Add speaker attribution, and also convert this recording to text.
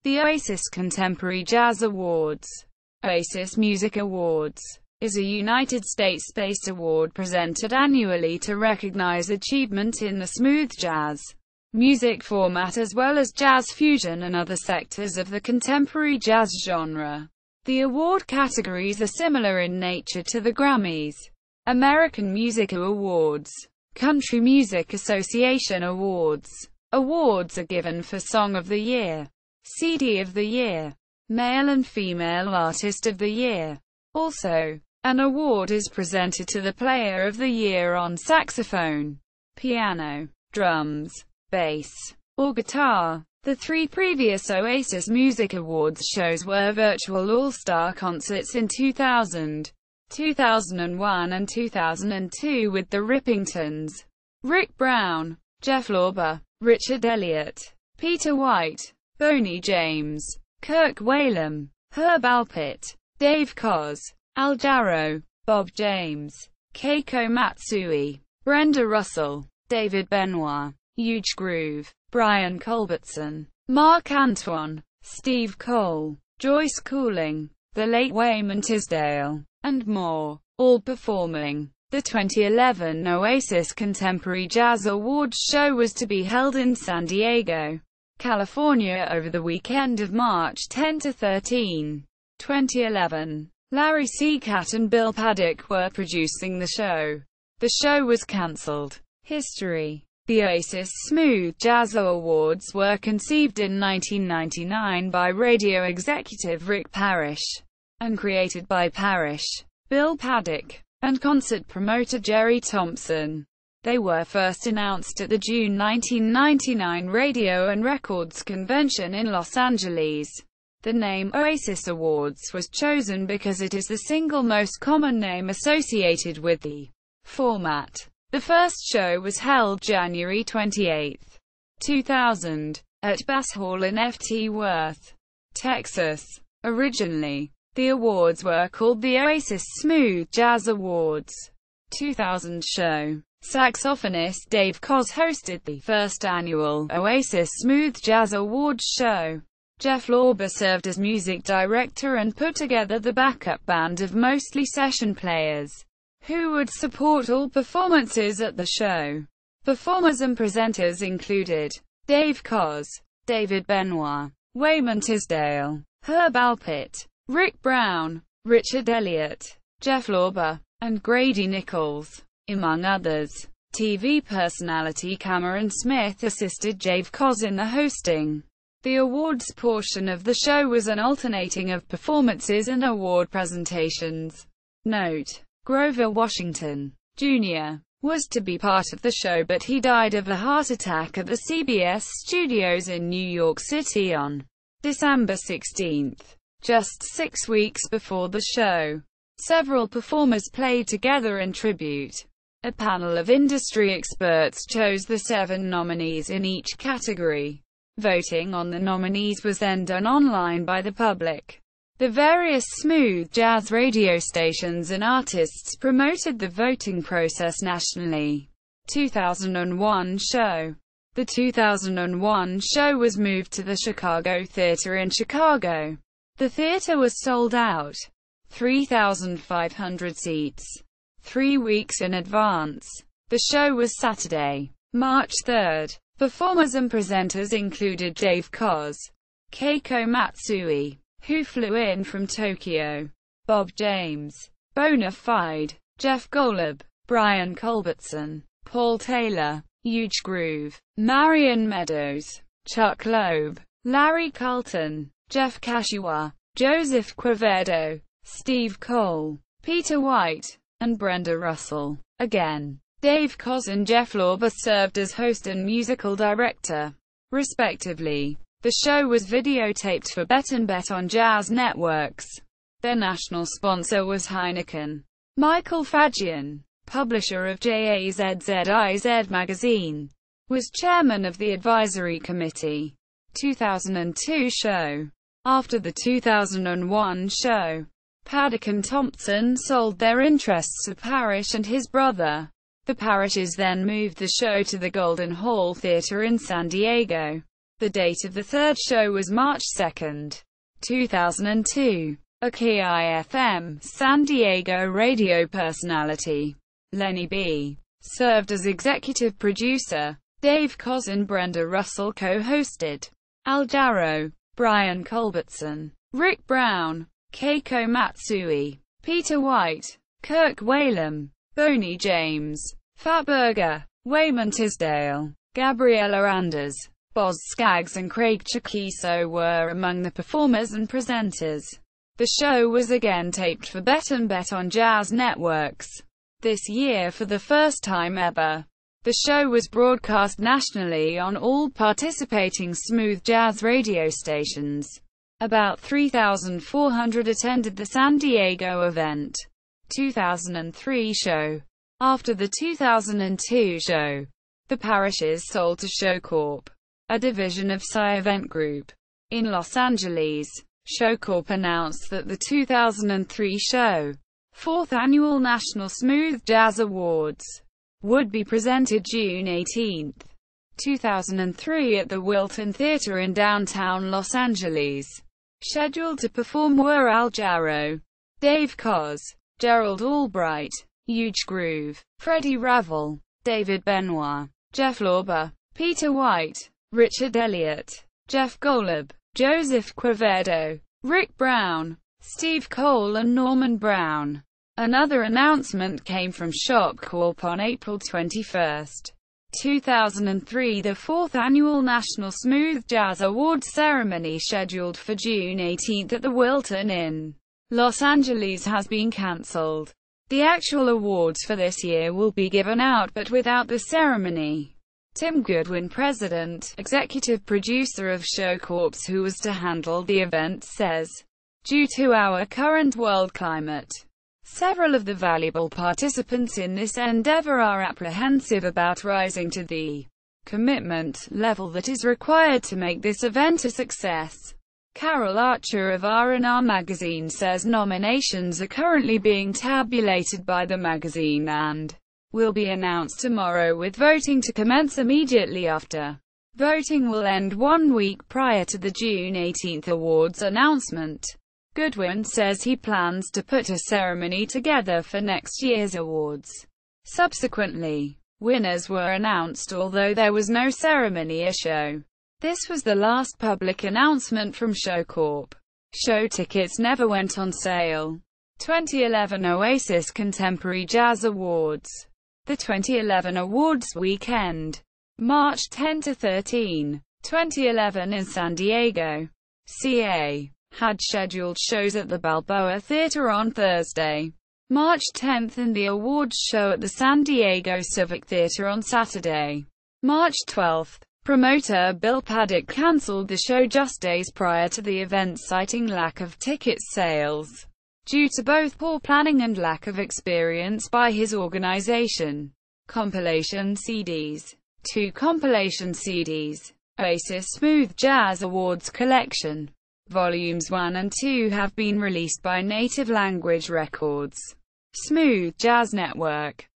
Speaker 1: The Oasis Contemporary Jazz Awards, Oasis Music Awards, is a United States-based award presented annually to recognize achievement in the smooth jazz music format as well as jazz fusion and other sectors of the contemporary jazz genre. The award categories are similar in nature to the Grammys, American Music Awards, Country Music Association Awards. Awards are given for Song of the Year, CD of the Year, Male and Female Artist of the Year. Also, an award is presented to the Player of the Year on saxophone, piano, drums, bass, or guitar. The three previous Oasis Music Awards shows were virtual all-star concerts in 2000, 2001 and 2002 with the Rippingtons, Rick Brown, Jeff Lorber, Richard Elliot, Peter White, Boney James, Kirk Whalum, Herb Alpert, Dave Koz, Al Jarreau, Bob James, Keiko Matsui, Brenda Russell, David Benoit, Euge Groove, Brian Culbertson, Marc Antoine, Steve Cole, Joyce Cooling, the late Wayman Tisdale, and more, all performing. The 2011 Oasis Contemporary Jazz Awards show was to be held in San Diego, California over the weekend of March 10 to 13, 2011. Larry Seacat and Bill Paddock were producing the show. The show was cancelled. History. The Oasis Smooth Jazz Awards were conceived in 1999 by radio executive Rick Parrish, and created by Parrish, Bill Paddock, and concert promoter Jerry Thompson. They were first announced at the June 1999 Radio and Records Convention in Los Angeles. The name Oasis Awards was chosen because it is the single most common name associated with the format. The first show was held January 28, 2000, at Bass Hall in Ft. Worth, Texas. Originally, the awards were called the Oasis Smooth Jazz Awards 2000 show. Saxophonist Dave Koz hosted the first annual Oasis Smooth Jazz Awards show. Jeff Lorber served as music director and put together the backup band of mostly session players, who would support all performances at the show. Performers and presenters included Dave Koz, David Benoit, Wayman Tisdale, Herb Alpert, Rick Brown, Richard Elliot, Jeff Lorber, and Grady Nichols, among others. TV personality Cameron Smith assisted Dave Koz in the hosting. The awards portion of the show was an alternating of performances and award presentations. Note: Grover Washington, Jr. was to be part of the show, but he died of a heart attack at the CBS studios in New York City on December 16, just 6 weeks before the show. Several performers played together in tribute. A panel of industry experts chose the 7 nominees in each category. Voting on the nominees was then done online by the public. The various smooth jazz radio stations and artists promoted the voting process nationally. 2001 show. The 2001 show was moved to the Chicago Theatre in Chicago. The theater was sold out, 3,500 seats, 3 weeks in advance. The show was Saturday, March 3. Performers and presenters included Dave Koz, Keiko Matsui, who flew in from Tokyo, Bob James, Bona Fide, Jeff Golub, Brian Culbertson, Paul Taylor, Euge Groove, Marion Meadows, Chuck Loeb, Larry Carlton, Jeff Kashiwa, Joseph Quevedo, Steve Cole, Peter White, and Brenda Russell. Again, Dave Koz and Jeff Lorber served as host and musical director, respectively. The show was videotaped for Bet and Bet on Jazz Networks. Their national sponsor was Heineken. Michael Fagian, publisher of JAZZIZ magazine, was chairman of the advisory committee. 2002 show. After the 2001 show, Paddock and Thompson sold their interests to Parrish and his brother. The Parrishes then moved the show to the Golden Hall Theatre in San Diego. The date of the third show was March 2, 2002. A KIFM San Diego radio personality, Lenny B., served as executive producer. Dave Koz and Brenda Russell co-hosted. Al Jarreau, Brian Culbertson, Rick Brown, Keiko Matsui, Peter White, Kirk Whalum, Boney James, Fat Burger, Wayman Tisdale, Gabriella Anders, Boz Scaggs and Craig Chaquiso were among the performers and presenters. The show was again taped for Bet and Bet on Jazz Networks. This year, for the first time ever, the show was broadcast nationally on all participating smooth jazz radio stations. About 3,400 attended the San Diego event. 2003 show. After the 2002 show, the parishes sold to Show Corp., a division of Psy Event Group. In Los Angeles, Show Corp. Announced that the 2003 show, 4th Annual National Smooth Jazz Awards, would be presented June 18, 2003 at the Wilton Theater in downtown Los Angeles. Scheduled to perform were Al Jarreau, Dave Koz, Gerald Albright, Euge Groove, Freddie Ravel, David Benoit, Jeff Lorber, Peter White, Richard Elliot, Jeff Golub, Joseph Quevedo, Rick Brown, Steve Cole and Norman Brown. Another announcement came from Shock Corp on April 21, 2003. The 4th Annual National Smooth Jazz Awards ceremony, scheduled for June 18 at the Wilton in Los Angeles, has been cancelled. The actual awards for this year will be given out but without the ceremony. Tim Goodwin, president, executive producer of Show Corp., who was to handle the event, says, "Due to our current world climate, several of the valuable participants in this endeavor are apprehensive about rising to the commitment level that is required to make this event a success." Carol Archer of R&R magazine says nominations are currently being tabulated by the magazine and will be announced tomorrow, with voting to commence immediately after. Voting will end 1 week prior to the June 18 awards announcement. Goodwin says he plans to put a ceremony together for next year's awards. Subsequently, winners were announced, although there was no ceremony or show. This was the last public announcement from Show Corp. Show tickets never went on sale. 2011 Oasis Contemporary Jazz Awards. The 2011 awards weekend, March 10 to 13, 2011 in San Diego, CA, had scheduled shows at the Balboa Theater on Thursday, March 10, and the awards show at the San Diego Civic Theater on Saturday, March 12. Promoter Bill Paddock cancelled the show just days prior to the event, citing lack of ticket sales, due to both poor planning and lack of experience by his organization. Compilation CDs. 2 compilation CDs. Oasis Smooth Jazz Awards Collection. Volumes 1 and 2 have been released by Native Language Records. Smooth Jazz Network.